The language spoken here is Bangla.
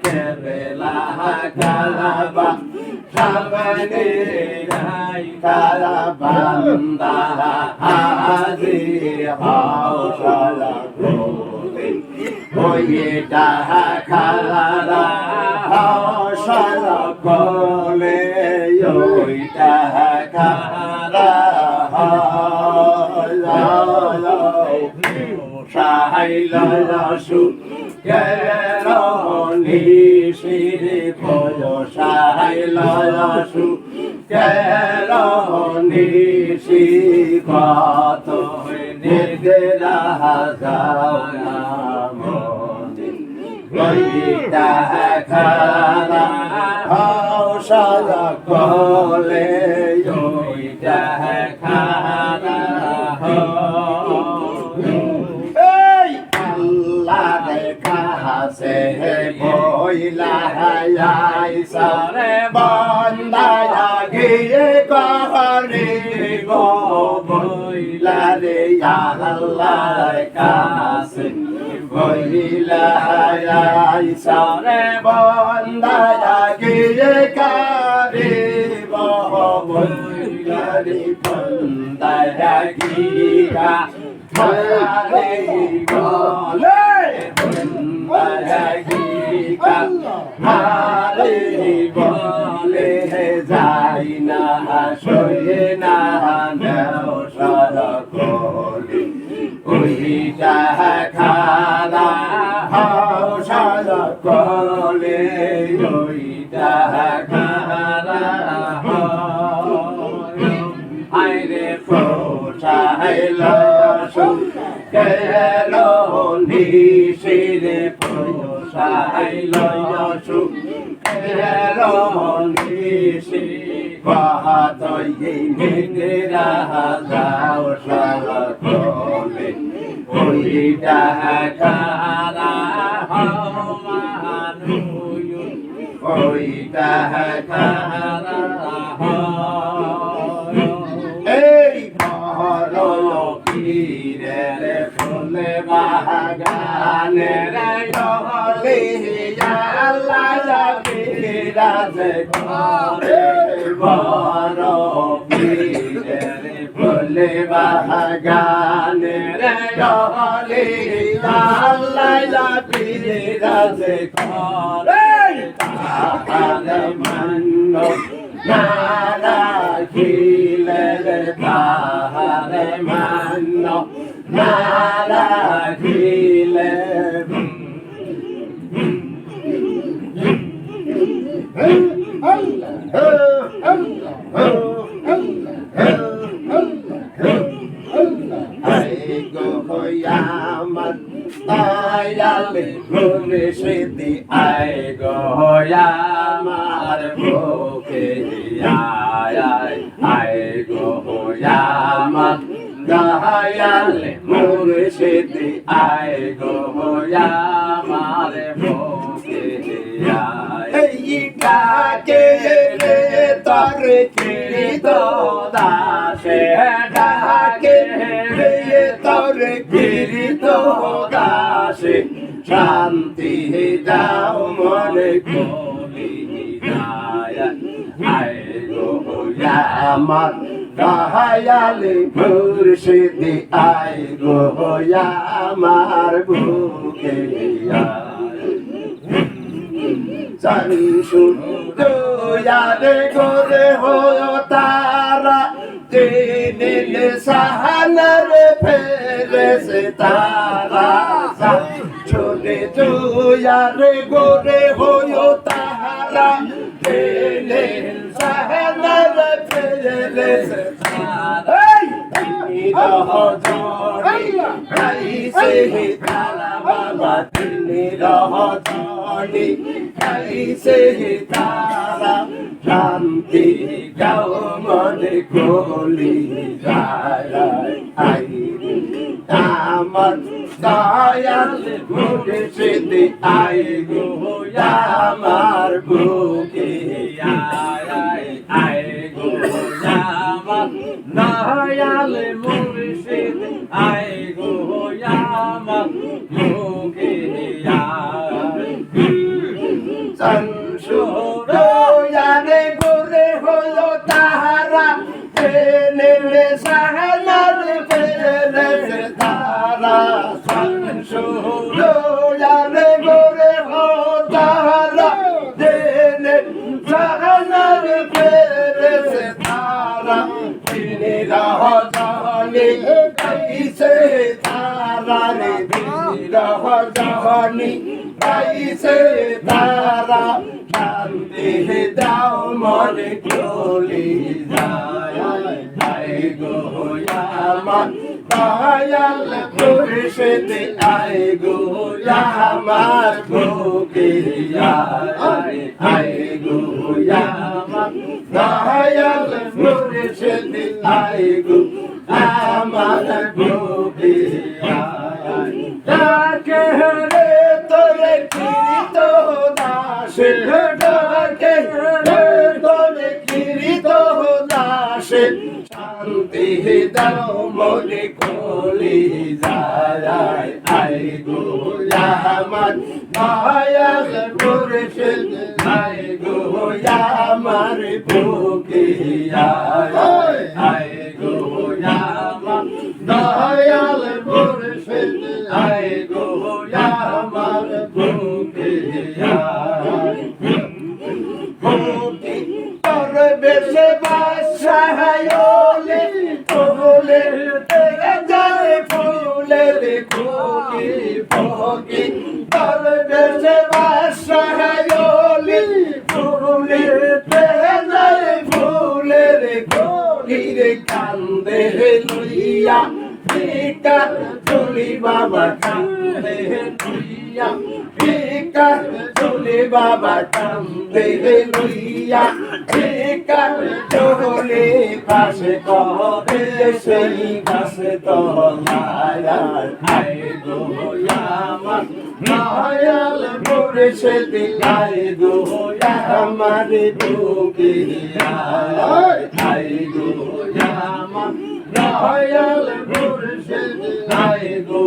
কেবলা কালাবা সামনে কালাবান্দা হাজি হাওসালা গোলে ওইটা খালারা হাওসালা গোলে ওইটা খালা সাহাইলাসু গেলো নিশিরে ভয় সাহাইলাসু গেলো নিশি কত নির্দেরা যাও ওইটা খালা হাওসালা গোলে ওইটা খালা কাছে বইলা সারে বন্দায়া গিয়ে কহরে গো বইলা রে আল্লাহ কাছে বইলা সারে বন্দায়া গিয়ে কারে গো বইলা রে বন্দায়া গিয়া হরে বলে হারে বলে যাই না সয়ে না নেও সরকলি ওইটা খালা হাও সরকলে ওইটা খালা আইরে পোষাইল কেলো নিশিরে পোষাইল কেলো নিশি বাহাতই নিরা যাও সকলে ওইটা খালা মানুষ ওইটা খালা এই পরলকিরে ফুলে বাগানে রে হলি আল্লাহ বিরাজ করে পরলকিরে ফুলে বাগানে রে হলি আল্লাহ বিরাজ করে তাহারে মান্য নারা খিলে তাহারে মান্য নারা খিলে তায়ালে মুর্শিদি আয় গো আমার বুকে আয় আয় গো আমার দয়ালে মুর্শিদি আয় গো আমার বুকে এই ডাকে রে তোর কীর্ত দাসে ডাকে রে তোর কীর্ত দাসে শান্তি দাও মনে কলি আয় গো আমার দয়ালে মুর্শিদি আয় গো আমার বুকে संसु याद गोरे हो तारा तेनिल सहनर फेरे से तारा छोटे जो याद गोरे हो तारा तेनिल सहनर फेरे से तारा रहो जोड़ी कैसे ही तारा बाबा तिनी रहो जोड़ी कैसे ही तारा शांति जाओ मन कोली जाए आई तामन दयाल मुझे सिद्धि आई गो यामार बुके आई गो यामार दयाल मुर्शिद आई गो यामार बुके চানসুরে গোরে হলো তাহারা পেলে সাহানার পেলে তারা চানসুরে গোরে হলো তাহারা পেলে সাহানার পেলে তারা বিরহ জাহানি গাইছে তারা রে বিরহ জাহানি গাইছে তারা শান্তি দাও মনে চলে যায় গো আমার দয়াল মুর্শিদ আয় গো আমার বুকে আয় গো আমার দয়াল মুর্শিদ আয় গো আমার বুকে ডাকে রে তোরে কীর্ত দাসে ডাকে রে তোরে কীর্ত দাসে শান্তি দাও মনে কলি যায় আয় গো আমার দয়াল মুর্শিদ আয় গো আমার বুকে আয় গো আমার দয়াল মুর্শিদ আয় গো আমার বুকে বুকে তোর বেশে বাসায়লে তোলে যায় ফুলের খুলি ভোগে তোর বেশে বাসায়লে তোলে যায় ফুলের খুলি রে কান্দে লইয়া ভিকা চলি বাবা কান্দে লইয়া ভিকা চলি বাবা কান্দে লইয়া ভিকা চলি পাশে কবে সেই গাছে তো আয় গো আমার দয়াল মুর্শিদ আয় গো আমার বুকে আয় গো আমার দয়াল মুর্শিদ আয় গো